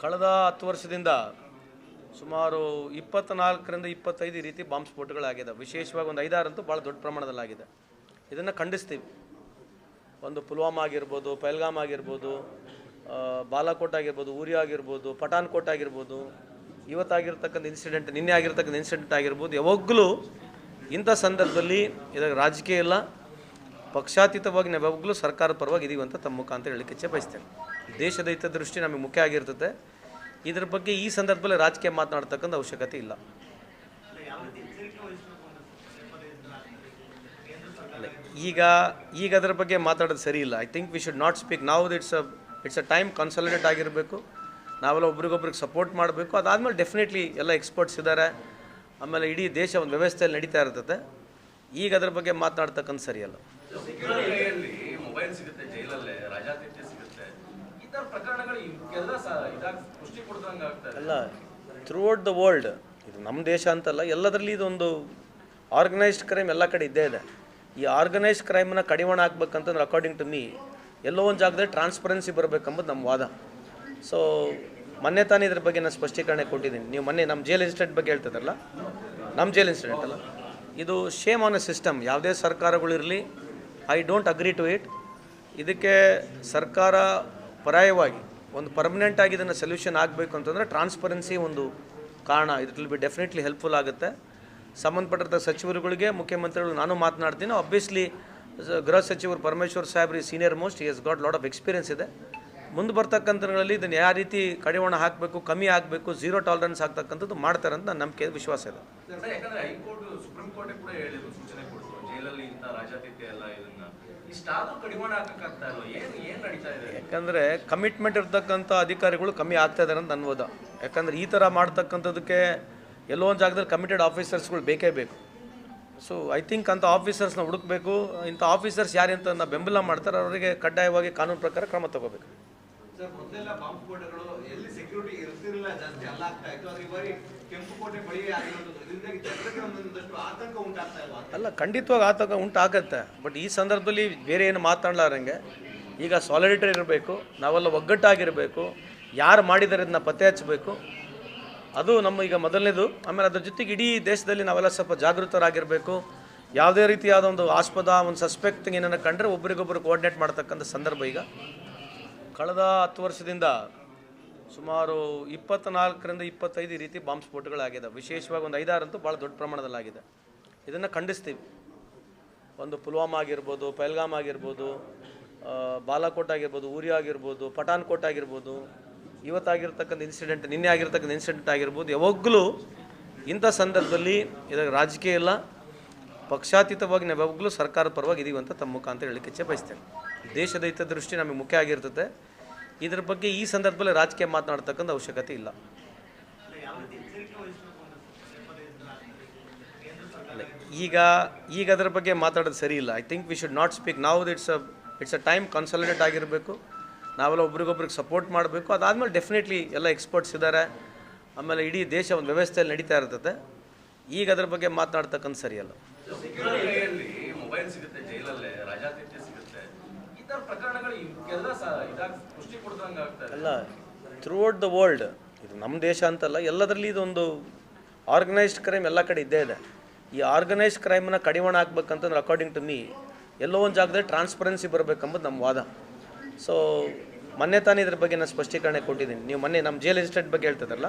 ಕಳೆದ 10 ವರ್ಷದಿಂದ ಸುಮಾರು 24ರಿಂದ 25 ರೀತಿ ಬಾಂಬ್ ಸ್ಫೋಟಗಳಾಗಿದೆ. ವಿಶೇಷವಾಗಿ ಒಂದು 5-6 ಅಂತೂ ಭಾಳ ದೊಡ್ಡ ಪ್ರಮಾಣದಲ್ಲಾಗಿದೆ. ಇದನ್ನು ಖಂಡಿಸ್ತೀವಿ. ಒಂದು ಪುಲ್ವಾಮಾ ಆಗಿರ್ಬೋದು, ಪಹಲ್ಗಾಮ್ ಆಗಿರ್ಬೋದು, ಬಾಲಾಕೋಟ್ ಆಗಿರ್ಬೋದು, ಉರಿ ಆಗಿರ್ಬೋದು, ಪಠಾನ್ಕೋಟ್ ಆಗಿರ್ಬೋದು, ಇವತ್ತಾಗಿರ್ತಕ್ಕಂಥ ಇನ್ಸಿಡೆಂಟ್, ನಿನ್ನೆ ಆಗಿರ್ತಕ್ಕಂಥ ಇನ್ಸಿಡೆಂಟ್ ಆಗಿರ್ಬೋದು. ಯಾವಾಗಲೂ ಇಂಥ ಸಂದರ್ಭದಲ್ಲಿ ಇದಕ್ಕೆ ರಾಜಕೀಯ ಇಲ್ಲ, ಪಕ್ಷಾತೀತವಾಗಿ ನಾವು ಯಾವಾಗಲೂ ಸರ್ಕಾರದ ಪರವಾಗಿ ಇದೀವಿ ಅಂತ ತಮ್ಮ ಮುಖಾಂತರ ಹೇಳಲಿಕ್ಕೆ ಇಚ್ಛೆ ಬಯಸ್ತೇನೆ. ದೇಶದ ಹಿತದೃಷ್ಟಿ ನಮಗೆ ಮುಖ್ಯ ಆಗಿರ್ತದೆ. ಇದರ ಬಗ್ಗೆ ಈ ಸಂದರ್ಭದಲ್ಲಿ ರಾಜಕೀಯ ಮಾತನಾಡ್ತಕ್ಕಂಥ ಅವಶ್ಯಕತೆ ಇಲ್ಲ. ಈಗ ಅದರ ಬಗ್ಗೆ ಮಾತಾಡೋದು ಸರಿ ಇಲ್ಲ. I think we should not speak ನಾವು. ಇಟ್ಸ್ ಅ ಟೈಮ್ ಕನ್ಸಾಲಿಡೇಟ್ ಆಗಿರಬೇಕು. ನಾವೆಲ್ಲ ಒಬ್ರಿಗೊಬ್ರಿಗೆ ಸಪೋರ್ಟ್ ಮಾಡಬೇಕು. ಅದಾದಮೇಲೆ ಡೆಫಿನೆಟ್ಲಿ ಎಲ್ಲ ಎಕ್ಸ್ಪರ್ಟ್ಸ್ ಇದ್ದಾರೆ. ಆಮೇಲೆ ಇಡೀ ದೇಶ ಒಂದು ವ್ಯವಸ್ಥೆಯಲ್ಲಿ ನಡೀತಾ ಇರ್ತದೆ. ಈಗ ಅದರ ಬಗ್ಗೆ ಮಾತನಾಡ್ತಕ್ಕಂಥ ಸರಿಯಲ್ಲ. ಮೊಬೈಲ್ ಸಿಗುತ್ತೆ, ಜೈಲಲ್ಲೇ ರಾಜಾತಿಥ್ಯ ಸಿಗುತ್ತೆ, ಈ ಥರ ಪ್ರಕರಣಗಳು ಪುಷ್ಟಿ ಕೊಡ್ದಂಗೆ ಆಗ್ತದೆ. ಅಲ್ಲ, ಥ್ರೂ ಔಟ್ ದ ವರ್ಲ್ಡ್, ಇದು ನಮ್ಮ ದೇಶ ಅಂತಲ್ಲ, ಎಲ್ಲದರಲ್ಲಿ ಇದೊಂದು ಆರ್ಗನೈಸ್ಡ್ ಕ್ರೈಮ್ ಎಲ್ಲ ಕಡೆ ಇದ್ದೇ ಇದೆ. ಈ ಆರ್ಗನೈಸ್ಡ್ ಕ್ರೈಮನ್ನ ಕಡಿವಾಣ ಹಾಕ್ಬೇಕಂತಂದ್ರೆ ಅಕಾರ್ಡಿಂಗ್ ಟು ಮೀ ಎಲ್ಲೋ ಒಂದು ಜಾಗದಲ್ಲಿ ಟ್ರಾನ್ಸ್ಪರೆನ್ಸಿ ಬರಬೇಕೆಂಬುದು ನಮ್ಮ ವಾದ. ಸೊ ಮೊನ್ನೆ ತಾನೇ ಇದ್ರ ಬಗ್ಗೆ ನಾನು ಸ್ಪಷ್ಟೀಕರಣ ಕೊಟ್ಟಿದ್ದೀನಿ. ನೀವು ಮೊನ್ನೆ ನಮ್ಮ ಜೈಲ್ ಇನ್ಸಿಡೆಂಟ್ ಬಗ್ಗೆ ಹೇಳ್ತಿದ್ರಲ್ಲ, ನಮ್ಮ ಜೈಲ್ ಇನ್ಸಿಡೆಂಟ್ ಅಲ್ಲ, ಇದು ಶೇಮ್ ಆನ್ ಎ ಸಿಸ್ಟಮ್. ಯಾವುದೇ ಸರ್ಕಾರಗಳಿರಲಿ, I don't agree to it. ಇದಕ್ಕೆ ಸರ್ಕಾರ ಪರ್ಯಾಯವಾಗಿ ಒಂದು ಪರ್ಮನೆಂಟ್ ಆಗಿ ಇದನ್ನು ಸೊಲ್ಯೂಷನ್ ಆಗಬೇಕು ಅಂತಂದರೆ ಟ್ರಾನ್ಸ್ಪರೆನ್ಸಿ ಒಂದು ಕಾರಣ. It will be definitely helpful ಆಗುತ್ತೆ. ಸಂಬಂಧಪಟ್ಟಿರ್ತ ಸಚಿವರುಗಳಿಗೆ, ಮುಖ್ಯಮಂತ್ರಿಗಳು ನಾನು ಮಾತನಾಡ್ತೀನಿ. ಆಬ್ವಿಯಸ್ಲಿ ಗೃಹ ಸಚಿವರು ಪರಮೇಶ್ವರ್ ಸಾಹೇಬ್ರಿ senior most, he has got lot of experience ಇದೆ. ಮುಂದೆ ಬರ್ತಕ್ಕಂಥಗಳಲ್ಲಿ ಇದನ್ನು ಯಾವ ರೀತಿ ಕಡಿವಾಣ ಹಾಕಬೇಕು, ಕಮ್ಮಿ ಆಗಬೇಕು, ಝೀರೋ ಟಾಲರೆನ್ಸ್ ಆಗ್ತಕ್ಕಂಥದ್ದು ಮಾಡ್ತಾರೆ ಅಂತ ನನ್ನ ನಂಬಿಕೆ, ವಿಶ್ವಾಸ ಇದೆ. ಯಾಕಂದ್ರೆ ಹೈಕೋರ್ಟ್, ಸುಪ್ರೀಂ ಕೋರ್ಟ್ ಕೂಡ ಹೇಳಿದ್ರು, ಸೂಚನೆ ಕೊಡ್ತು, ಜೈಲಲ್ಲಿ ಇಂಥ ರಾಜಾತಿಥ್ಯ ಎಲ್ಲ ಇದನ್ನ ಇಷ್ಟಾದ್ರೂ ಕಡಿವಾಣ ಹಾಕಕ್ಕಾಗ್ತಾ ಇಲ್ಲ. ಏನು ನಡೀತಾ ಇದೆ? ಯಾಕಂದರೆ ಕಮಿಟ್ಮೆಂಟ್ ಇರ್ತಕ್ಕಂಥ ಅಧಿಕಾರಿಗಳು ಕಮ್ಮಿ ಆಗ್ತಾ ಇದ್ದಾರೆ ಅಂತ ಅನ್ಬೋದ. ಯಾಕಂದರೆ ಈ ಥರ ಮಾಡ್ತಕ್ಕಂಥದ್ದಕ್ಕೆ ಎಲ್ಲೋ ಒಂದು ಜಾಗದಲ್ಲಿ ಕಮಿಟೆಡ್ ಆಫೀಸರ್ಸ್ಗಳು ಬೇಕೇ ಬೇಕು. ಸೊ ಐ ಥಿಂಕ್ ಅಂಥ ಆಫೀಸರ್ಸ್ನ ಹುಡುಕಬೇಕು. ಇಂಥ ಆಫೀಸರ್ಸ್ ಯಾರು ಅಂತ ಬೆಂಬಲ ಮಾಡ್ತಾರೆ ಅವರಿಗೆ ಕಡ್ಡಾಯವಾಗಿ ಕಾನೂನು ಪ್ರಕಾರ ಕ್ರಮ ತಗೋಬೇಕು. ಸರ್, ಮೊದಲೆಲ್ಲ ಬಾಂಬ್ ಸ್ಫೋಟಗಳು ಎಲ್ಲಿ ಸೆಕ್ಯೂರಿಟಿ ಇರ್ತಿರಲಿಲ್ಲ, ಜಾಸ್ತಿ ಅಲ್ಲ ಆಗ್ತಾ ಇತ್ತು. ಆದರೆ ಈ ಕೆಂಪುಕೋಟೆ ಬಳಿ ಆಗಿರೋದು ಇದರಿಂದಾಗಿ ಜನರಿಗೆ ಒಂದಷ್ಟು ಆತಂಕ ಉಂಟಾಗ್ತಾ ಇಲ್ವಾ? ಅಲ್ಲ, ಖಂಡಿತವಾಗಿ ಆತಂಕ ಉಂಟಾಗತ್ತೆ. ಬಟ್ ಈ ಸಂದರ್ಭದಲ್ಲಿ ಬೇರೆ ಏನು ಮಾತಾಡಲಾರಂಗೆ ಈಗ ಸಾಲಿಡೇಟರಿ ಇರಬೇಕು, ನಾವೆಲ್ಲ ಒಗ್ಗಟ್ಟಾಗಿರಬೇಕು, ಯಾರು ಮಾಡಿದ್ದಾರೆ ಇದನ್ನ ಪತ್ತೆ ಹಚ್ಚಬೇಕು. ಅದು ನಮ್ಮ ಈಗ ಮೊದಲನೇದು. ಆಮೇಲೆ ಅದ್ರ ಜೊತೆಗೆ ಇಡೀ ದೇಶದಲ್ಲಿ ನಾವೆಲ್ಲ ಸ್ವಲ್ಪ ಜಾಗೃತರಾಗಿರಬೇಕು. ಯಾವುದೇ ರೀತಿಯಾದ ಒಂದು ಆಸ್ಪದ, ಒಂದು ಸಸ್ಪೆಕ್ಟ್ ಏನನ್ನ ಕಂಡ್ರೆ ಒಬ್ರಿಗೊಬ್ಬರು ಕೋಆರ್ಡಿನೇಟ್ ಮಾಡ್ತಕ್ಕಂಥ ಸಂದರ್ಭ ಈಗ. ಕಳೆದ 10 ವರ್ಷದಿಂದ ಸುಮಾರು 24ರಿಂದ 25 ರೀತಿ ಬಾಂಬ್ ಸ್ಫೋಟಗಳಾಗಿದೆ. ವಿಶೇಷವಾಗಿ ಒಂದು 5-6 ಅಂತೂ ಭಾಳ ದೊಡ್ಡ ಪ್ರಮಾಣದಲ್ಲಾಗಿದೆ. ಇದನ್ನು ಖಂಡಿಸ್ತೀವಿ. ಒಂದು ಪುಲ್ವಾಮಾ ಆಗಿರ್ಬೋದು, ಪಹಲ್ಗಾಮ್ ಆಗಿರ್ಬೋದು, ಬಾಲಾಕೋಟ್ ಆಗಿರ್ಬೋದು, ಉರಿ ಆಗಿರ್ಬೋದು, ಪಠಾನ್ಕೋಟ್ ಆಗಿರ್ಬೋದು, ಇವತ್ತಾಗಿರ್ತಕ್ಕಂಥ ಇನ್ಸಿಡೆಂಟ್, ನಿನ್ನೆ ಆಗಿರ್ತಕ್ಕಂಥ ಇನ್ಸಿಡೆಂಟ್ ಆಗಿರ್ಬೋದು. ಯಾವಾಗಲೂ ಇಂಥ ಸಂದರ್ಭದಲ್ಲಿ ಇದಕ್ಕೆ ರಾಜಕೀಯ ಇಲ್ಲ, ಪಕ್ಷಾತೀತವಾಗಿ ನಾವು ಯಾವಾಗಲೂ ಸರ್ಕಾರದ ಪರವಾಗಿ ಇದೀವಿ ಅಂತ ತಮ್ಮ ಮುಖಾಂತರ ಹೇಳಲಿಕ್ಕೆ ಇಚ್ಛೆ ಬಯಸ್ತೇನೆ. ದೇಶದ ಹಿತದೃಷ್ಟಿ ನಮಗೆ ಮುಖ್ಯ ಆಗಿರ್ತದೆ. ಇದರ ಬಗ್ಗೆ ಈ ಸಂದರ್ಭದಲ್ಲಿ ರಾಜಕೀಯ ಮಾತನಾಡ್ತಕ್ಕಂಥ ಅವಶ್ಯಕತೆ ಇಲ್ಲ. ಈಗ ಅದರ ಬಗ್ಗೆ ಮಾತಾಡೋದು ಸರಿ ಇಲ್ಲ. I think we should not speak ನಾವು. ಇಟ್ಸ್ ಅ ಟೈಮ್ ಕನ್ಸಾಲಿಡೇಟ್ ಆಗಿರಬೇಕು. ನಾವೆಲ್ಲ ಒಬ್ರಿಗೊಬ್ರಿಗೆ ಸಪೋರ್ಟ್ ಮಾಡಬೇಕು. ಅದಾದಮೇಲೆ ಡೆಫಿನೆಟ್ಲಿ ಎಲ್ಲ ಎಕ್ಸ್ಪರ್ಟ್ಸ್ ಇದ್ದಾರೆ. ಆಮೇಲೆ ಇಡೀ ದೇಶ ಒಂದು ವ್ಯವಸ್ಥೆಯಲ್ಲಿ ನಡೀತಾ ಇರ್ತದೆ. ಈಗ ಅದರ ಬಗ್ಗೆ ಮಾತನಾಡ್ತಕ್ಕಂಥ ಸರಿಯಲ್ಲ. ಮೊಬೈಲ್ ಸಿಗುತ್ತೆ, ಜೈಲಲ್ಲೇ ರಾಜಾತಿಥ್ಯ ಸಿಗುತ್ತೆ, ಈ ಥರ ಪ್ರಕರಣಗಳು ಪುಷ್ಟಿ ಕೊಡ್ದಂಗೆ ಆಗ್ತದೆ. ಅಲ್ಲ, ಥ್ರೂ ಔಟ್ ದ ವರ್ಲ್ಡ್, ಇದು ನಮ್ಮ ದೇಶ ಅಂತಲ್ಲ, ಎಲ್ಲದರಲ್ಲಿ ಇದೊಂದು ಆರ್ಗನೈಸ್ಡ್ ಕ್ರೈಮ್ ಎಲ್ಲ ಕಡೆ ಇದ್ದೇ ಇದೆ. ಈ ಆರ್ಗನೈಸ್ಡ್ ಕ್ರೈಮನ್ನ ಕಡಿವಾಣ ಹಾಕ್ಬೇಕಂತಂದ್ರೆ ಅಕಾರ್ಡಿಂಗ್ ಟು ಮೀ ಎಲ್ಲೋ ಒಂದು ಜಾಗದಲ್ಲಿ ಟ್ರಾನ್ಸ್ಪರೆನ್ಸಿ ಬರಬೇಕೆಂಬುದು ನಮ್ಮ ವಾದ. ಸೊ ಮೊನ್ನೆ ತಾನೇ ಇದ್ರ ಬಗ್ಗೆ ನಾನು ಸ್ಪಷ್ಟೀಕರಣ ಕೊಟ್ಟಿದ್ದೀನಿ. ನೀವು ಮೊನ್ನೆ ನಮ್ಮ ಜೈಲ್ ಇನ್ಸಿಡೆಂಟ್ ಬಗ್ಗೆ ಹೇಳ್ತಿದ್ರಲ್ಲ,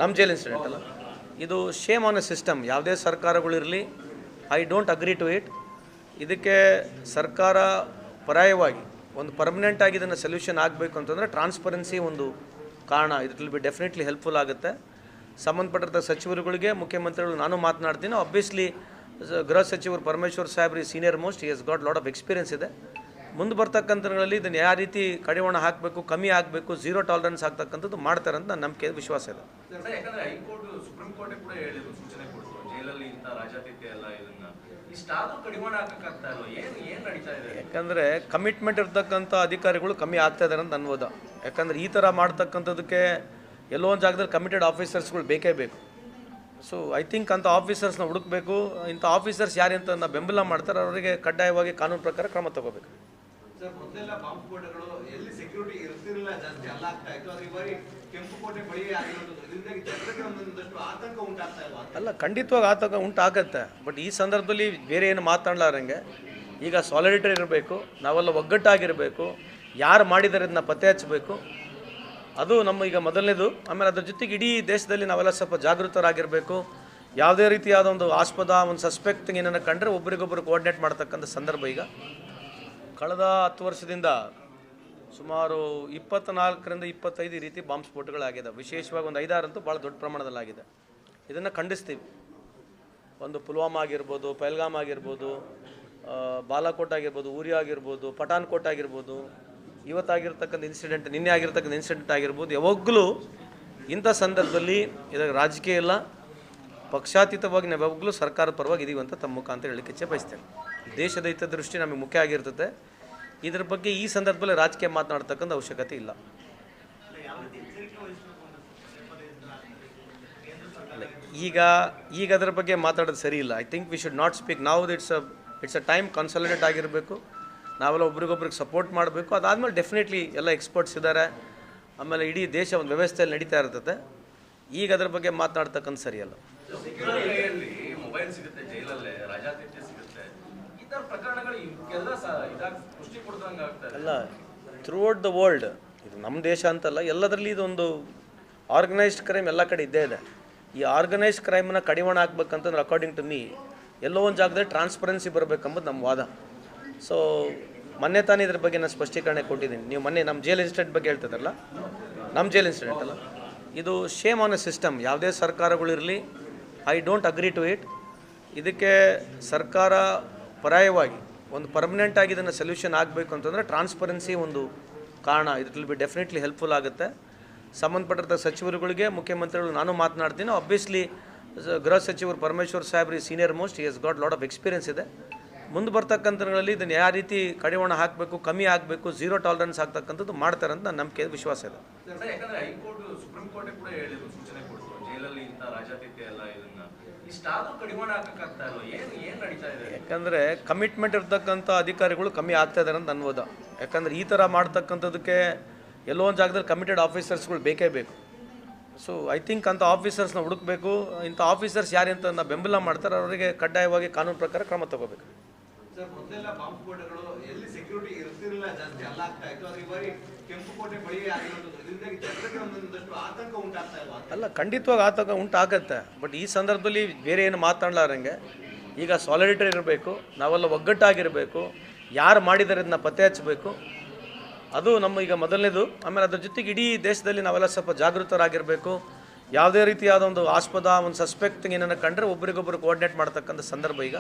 ನಮ್ಮ ಜೈಲ್ ಇನ್ಸಿಡೆಂಟ್ ಅಲ್ಲ, ಇದು ಶೇಮ್ ಆನ್ ಎ ಸಿಸ್ಟಮ್. ಯಾವುದೇ ಸರ್ಕಾರಗಳಿರಲಿ, I don't agree to it. ಇದಕ್ಕೆ ಸರ್ಕಾರ ಪರ್ಯಾಯವಾಗಿ ಒಂದು ಪರ್ಮನೆಂಟ್ ಆಗಿ ಇದನ್ನು ಸೊಲ್ಯೂಷನ್ ಆಗಬೇಕು ಅಂತಂದರೆ ಟ್ರಾನ್ಸ್ಪರೆನ್ಸಿ ಒಂದು ಕಾರಣ. It will be definitely helpful ಆಗುತ್ತೆ. ಸಂಬಂಧಪಟ್ಟಿರ್ತ ಸಚಿವರುಗಳಿಗೆ, ಮುಖ್ಯಮಂತ್ರಿಗಳು ನಾನು ಮಾತನಾಡ್ತೀನಿ. ಆಬ್ವಿಯಸ್ಲಿ ಗೃಹ ಸಚಿವರು ಪರಮೇಶ್ವರ್ ಸಾಹೇಬ್ರಿ senior most, he has got lot of experience ಇದೆ. ಮುಂದೆ ಬರ್ತಕ್ಕಂಥಗಳಲ್ಲಿ ಇದನ್ನು ಯಾವ ರೀತಿ ಕಡಿವಾಣ ಹಾಕಬೇಕು, ಕಮ್ಮಿ ಆಗಬೇಕು, ಝೀರೋ ಟಾಲರೆನ್ಸ್ ಆಗ್ತಕ್ಕಂಥದ್ದು ಮಾಡ್ತಾರೆ ಅಂತ ನನ್ನ ನಂಬಿಕೆ, ವಿಶ್ವಾಸ ಇದೆ. ಯಾಕಂದ್ರೆ ಹೈಕೋರ್ಟ್, ಸುಪ್ರೀಂ ಕೋರ್ಟ್ ಕೂಡ ಹೇಳಿದ್ರು, ಸೂಚನೆ ಕೊಡ್ತು, ಜೈಲಲ್ಲಿ ಇಂಥ ರಾಜಾತಿಥ್ಯ ಎಲ್ಲ ಇದನ್ನ ಇಷ್ಟಾದ್ರೂ ಕಡಿವಾಣ ಹಾಕಕ್ಕಾಗ್ತಾ ಇಲ್ಲ. ಏನು ನಡೀತಾ ಇದೆ? ಯಾಕಂದರೆ ಕಮಿಟ್ಮೆಂಟ್ ಇರ್ತಕ್ಕಂಥ ಅಧಿಕಾರಿಗಳು ಕಮ್ಮಿ ಆಗ್ತಾ ಇದ್ದಾರೆ ಅಂತ ಅನ್ಬೋದ. ಯಾಕಂದರೆ ಈ ಥರ ಮಾಡ್ತಕ್ಕಂಥದ್ದಕ್ಕೆ ಎಲ್ಲೋ ಒಂದು ಜಾಗದಲ್ಲಿ ಕಮಿಟೆಡ್ ಆಫೀಸರ್ಸ್ಗಳು ಬೇಕೇ ಬೇಕು. ಸೊ ಐ ಥಿಂಕ್ ಅಂಥ ಆಫೀಸರ್ಸ್ನ ಹುಡುಕಬೇಕು. ಇಂಥ ಆಫೀಸರ್ಸ್ ಯಾರು ಅಂತ ಬೆಂಬಲ ಮಾಡ್ತಾರೆ ಅವರಿಗೆ ಕಡ್ಡಾಯವಾಗಿ ಕಾನೂನು ಪ್ರಕಾರ ಕ್ರಮ ತಗೋಬೇಕು. ಸರ್, ಮೊದಲೆಲ್ಲ ಬಾಂಬ್ ಸ್ಫೋಟಗಳು ಎಲ್ಲಿ ಸೆಕ್ಯೂರಿಟಿ ಇರ್ತಿರ್ಲಿಲ್ಲ, ಜಾಸ್ತಿ ಅಲ್ಲ ಆಗ್ತಾ ಇತ್ತು. ಆದ್ರೆ ಈ ಬಾರಿ ಕೆಂಪುಕೋಟೆ ಬಳಿ ಆಗಿರೋದು ಇದರಿಂದಾಗಿ ಜನರಿಗೆ ಒಂದೊಂದಷ್ಟು ಆತಂಕ ಉಂಟಾಗ್ತಾ ಇಲ್ವಾ ಅಂತ? ಅಲ್ಲ, ಖಂಡಿತವಾಗಿ ಆತಂಕ ಉಂಟಾಗತ್ತೆ. ಬಟ್ ಈ ಸಂದರ್ಭದಲ್ಲಿ ಬೇರೆ ಏನು ಮಾತಾಡಲಾರಂಗೆ ಈಗ ಸಾಲಿಡೇಟರಿ ಇರಬೇಕು, ನಾವೆಲ್ಲ ಒಗ್ಗಟ್ಟಾಗಿರಬೇಕು, ಯಾರು ಮಾಡಿದ್ದಾರೆ ಅದನ್ನ ಪತ್ತೆ ಹಚ್ಚಬೇಕು. ಅದು ನಮ್ಮ ಈಗ ಮೊದಲನೇದು. ಆಮೇಲೆ ಅದ್ರ ಜೊತೆಗೆ ಇಡೀ ದೇಶದಲ್ಲಿ ನಾವೆಲ್ಲ ಸ್ವಲ್ಪ ಜಾಗೃತರಾಗಿರಬೇಕು. ಯಾವುದೇ ರೀತಿಯಾದ ಒಂದು ಆಸ್ಪದ ಒಂದು ಸಸ್ಪೆಕ್ಟ್ ಏನನ್ನ ಕಂಡ್ರೆ ಒಬ್ರಿಗೊಬ್ಬರು ಕೋಆರ್ಡಿನೇಟ್ ಮಾಡ್ತಕ್ಕಂಥ ಸಂದರ್ಭ ಈಗ. ಕಳೆದ 10 ವರ್ಷದಿಂದ ಸುಮಾರು 24ರಿಂದ 25 ಈ ರೀತಿ ಬಾಂಬ್ ಸ್ಫೋಟಗಳಾಗಿದೆ. ವಿಶೇಷವಾಗಿ ಒಂದು 5-6 ಅಂತೂ ಭಾಳ ದೊಡ್ಡ ಪ್ರಮಾಣದಲ್ಲಾಗಿದೆ. ಇದನ್ನು ಖಂಡಿಸ್ತೀವಿ. ಒಂದು ಪುಲ್ವಾಮಾ ಆಗಿರ್ಬೋದು, ಪಹಲ್ಗಾಮ್ ಆಗಿರ್ಬೋದು, ಬಾಲಾಕೋಟ್ ಆಗಿರ್ಬೋದು, ಉರಿ ಆಗಿರ್ಬೋದು, ಪಠಾನ್ಕೋಟ್ ಆಗಿರ್ಬೋದು, ಇವತ್ತಾಗಿರ್ತಕ್ಕಂಥ ಇನ್ಸಿಡೆಂಟ್, ನಿನ್ನೆ ಆಗಿರ್ತಕ್ಕಂಥ ಇನ್ಸಿಡೆಂಟ್ ಆಗಿರ್ಬೋದು. ಯಾವಾಗಲೂ ಇಂಥ ಸಂದರ್ಭದಲ್ಲಿ ಇದಕ್ಕೆ ರಾಜಕೀಯ ಇಲ್ಲ, ಪಕ್ಷಾತೀತವಾಗಿ ನಾವು ಯಾವಾಗಲೂ ಸರ್ಕಾರದ ಪರವಾಗಿ ಇದೀವಿ ಅಂತ ತಮ್ಮ ಮುಖಾಂತರ ಹೇಳಲಿಕ್ಕೆ ಇಚ್ಛೆ ಬಯಸ್ತೇನೆ. ದೇಶದ ಹಿತದೃಷ್ಟಿ ನಮಗೆ ಮುಖ್ಯ ಆಗಿರ್ತದೆ. ಇದ್ರ ಬಗ್ಗೆ ಈ ಸಂದರ್ಭದಲ್ಲಿ ರಾಜಕೀಯ ಮಾತನಾಡ್ತಕ್ಕಂಥ ಅವಶ್ಯಕತೆ ಇಲ್ಲ. ಈಗ ಅದರ ಬಗ್ಗೆ ಮಾತಾಡೋದು ಸರಿ ಇಲ್ಲ. I think we should not speak now. It's a time consolidate ಆಗಿರಬೇಕು. ನಾವೆಲ್ಲ ಒಬ್ರಿಗೊಬ್ರಿಗೆ ಸಪೋರ್ಟ್ ಮಾಡಬೇಕು. ಅದಾದಮೇಲೆ ಡೆಫಿನೆಟ್ಲಿ ಎಲ್ಲ ಎಕ್ಸ್ಪರ್ಟ್ಸ್ ಇದ್ದಾರೆ. ಆಮೇಲೆ ಇಡೀ ದೇಶ ಒಂದು ವ್ಯವಸ್ಥೆಯಲ್ಲಿ ನಡೀತಾ ಇರ್ತದೆ. ಈಗ ಅದ್ರ ಬಗ್ಗೆ ಮಾತನಾಡ್ತಕ್ಕಂಥ ಸರಿಯಲ್ಲ. ಮೊಬೈಲ್ ಸಿಗುತ್ತೆ, ಜೈಲಲ್ಲೇ ರಾಜಾತಿಥ್ಯ ಸಿಗುತ್ತೆ. ಈ ತರ ಪ್ರಕರಣಗಳು ಎಲ್ಲ ಇದಾಗಿ ಪುಷ್ಟಿ ಕೊಡ್ದಂಗೆ ಆಗ್ತಾರೆ. ಅಲ್ಲ, ಥ್ರೂ ಔಟ್ ದ ವರ್ಲ್ಡ್, ಇದು ನಮ್ಮ ದೇಶ ಅಂತಲ್ಲ, ಎಲ್ಲದರಲ್ಲಿ ಇದೊಂದು ಆರ್ಗನೈಸ್ಡ್ ಕ್ರೈಮ್ ಎಲ್ಲ ಕಡೆ ಇದ್ದೇ ಇದೆ. ಈ ಆರ್ಗನೈಸ್ಡ್ ಕ್ರೈಮನ್ನ ಕಡಿವಾಣ ಹಾಕ್ಬೇಕಂತಂದ್ರೆ ಅಕಾರ್ಡಿಂಗ್ ಟು ಮೀ ಎಲ್ಲೋ ಒಂದು ಜಾಗದಲ್ಲಿ ಟ್ರಾನ್ಸ್ಪರೆನ್ಸಿ ಬರಬೇಕೆಂಬುದು ನಮ್ಮ ವಾದ. ಸೊ ಮೊನ್ನೆ ತಾನೇ ಇದ್ರ ಬಗ್ಗೆ ನಾನು ಸ್ಪಷ್ಟೀಕರಣ ಕೊಟ್ಟಿದ್ದೀನಿ. ನೀವು ಮೊನ್ನೆ ನಮ್ಮ ಜೈಲ್ ಇನ್ಸಿಡೆಂಟ್ ಬಗ್ಗೆ ಹೇಳ್ತಿದ್ರಲ್ಲ, ನಮ್ಮ ಜೈಲ್ ಇನ್ಸಿಡೆಂಟ್ ಅಲ್ಲ ಇದು. Shame on a system. ಯಾವುದೇ ಸರ್ಕಾರಗಳಿರಲಿ, I don't agree to it. ಇದಕ್ಕೆ ಸರ್ಕಾರ ಪರ್ಯಾಯವಾಗಿ ಒಂದು ಪರ್ಮನೆಂಟಾಗಿ ಇದನ್ನು ಸೊಲ್ಯೂಷನ್ ಆಗಬೇಕು ಅಂತಂದರೆ ಟ್ರಾನ್ಸ್ಪರೆನ್ಸಿ ಒಂದು ಕಾರಣ. It will be definitely helpful ಆಗುತ್ತೆ. ಸಂಬಂಧಪಟ್ಟಿರ್ತ ಸಚಿವರುಗಳಿಗೆ, ಮುಖ್ಯಮಂತ್ರಿಗಳು ನಾನು ಮಾತನಾಡ್ತೀನಿ. ಆಬ್ವಿಯಸ್ಲಿ ಗೃಹ ಸಚಿವರು ಪರಮೇಶ್ವರ್ ಸಾಹೇಬ್ರಿ senior most, he has got lot of experience ಇದೆ. ಮುಂದೆ ಬರ್ತಕ್ಕಂಥಗಳಲ್ಲಿ ಇದನ್ನು ಯಾವ ರೀತಿ ಕಡಿವಾಣ ಹಾಕಬೇಕು, ಕಮ್ಮಿ ಆಗಬೇಕು, ಝೀರೋ ಟಾಲರೆನ್ಸ್ ಆಗ್ತಕ್ಕಂಥದ್ದು ಮಾಡ್ತಾರೆ ಅಂತ ನನ್ನ ನಂಬಿಕೆ, ವಿಶ್ವಾಸ ಇದೆ. ಯಾಕಂದ್ರೆ ಹೈಕೋರ್ಟ್, ಸುಪ್ರೀಂ ಕೋರ್ಟ್ ಕೂಡ ಹೇಳಿದ್ರು, ಸೂಚನೆ ಕೊಡ್ತು, ಜೈಲಲ್ಲಿ ಇಂಥ ರಾಜಾತಿಥ್ಯ ಎಲ್ಲ ಇದನ್ನ ಇಷ್ಟಾದ್ರೂ ಕಡಿವಾಣ ಹಾಕಕ್ಕಾಗ್ತಾ ಇಲ್ಲ. ಏನು ನಡೀತಾ ಇದೆ? ಯಾಕಂದರೆ ಕಮಿಟ್ಮೆಂಟ್ ಇರ್ತಕ್ಕಂಥ ಅಧಿಕಾರಿಗಳು ಕಮ್ಮಿ ಆಗ್ತಾ ಇದ್ದಾರೆ ಅಂತ ಅನ್ಬೋದ. ಯಾಕಂದರೆ ಈ ಥರ ಮಾಡ್ತಕ್ಕಂಥದ್ದಕ್ಕೆ ಎಲ್ಲೋ ಒಂದು ಜಾಗದಲ್ಲಿ ಕಮಿಟೆಡ್ ಆಫೀಸರ್ಸ್ಗಳು ಬೇಕೇ ಬೇಕು. ಸೊ ಐ ಥಿಂಕ್ ಅಂಥ ಆಫೀಸರ್ಸ್ನ ಹುಡುಕಬೇಕು. ಇಂಥ ಆಫೀಸರ್ಸ್ ಯಾರಂತ ಬೆಂಬಲ ಮಾಡ್ತಾರೆ ಅವರಿಗೆ ಕಡ್ಡಾಯವಾಗಿ ಕಾನೂನು ಪ್ರಕಾರ ಕ್ರಮ ತಗೋಬೇಕು. ಸರ್, ಮೊದಲೆಲ್ಲ ಬಾಂಬ್ ಸ್ಫೋಟಗಳು ಎಲ್ಲಿ ಸೆಕ್ಯೂರಿಟಿ ಇರ್ತಿರ್ಲಿಲ್ಲ, ಜಾಸ್ತಿ ಅಲ್ಲ ಆಗ್ತಾ ಇತ್ತು. ಆದ್ರೆ ಈ ಬಾರಿ ಕೆಂಪುಕೋಟೆ ಬಳಿ ಆಗಿರೋದು ಇದರಿಂದಾಗಿ ಜನರಿಗೆ ಒಂದೊಂದಷ್ಟು ಆತಂಕ ಉಂಟಾಗ್ತಾ ಇಲ್ವಾ? ಅಲ್ಲ, ಖಂಡಿತವಾಗಿ ಆತಂಕ ಉಂಟಾಗತ್ತೆ. ಬಟ್ ಈ ಸಂದರ್ಭದಲ್ಲಿ ಬೇರೆ ಏನು ಮಾತನಾಡಲಾರಂಗೆ ಈಗ ಸಾಲಿಡೇಟರಿ ಇರಬೇಕು, ನಾವೆಲ್ಲ ಒಗ್ಗಟ್ಟಾಗಿರಬೇಕು, ಯಾರು ಮಾಡಿದ್ದಾರೆ ಅದನ್ನ ಪತ್ತೆ ಹಚ್ಚಬೇಕು. ಅದು ನಮ್ಮ ಈಗ ಮೊದಲನೇದು. ಆಮೇಲೆ ಅದ್ರ ಜೊತೆಗೆ ಇಡೀ ದೇಶದಲ್ಲಿ ನಾವೆಲ್ಲ ಸ್ವಲ್ಪ ಜಾಗೃತರಾಗಿರಬೇಕು. ಯಾವುದೇ ರೀತಿಯಾದ ಒಂದು ಆಸ್ಪದ ಒಂದು ಸಸ್ಪೆಕ್ಟ್ ಏನನ್ನ ಕಂಡ್ರೆ ಒಬ್ರಿಗೊಬ್ಬರು ಕೋಆರ್ಡಿನೇಟ್ ಮಾಡ್ತಕ್ಕಂಥ ಸಂದರ್ಭ ಈಗ.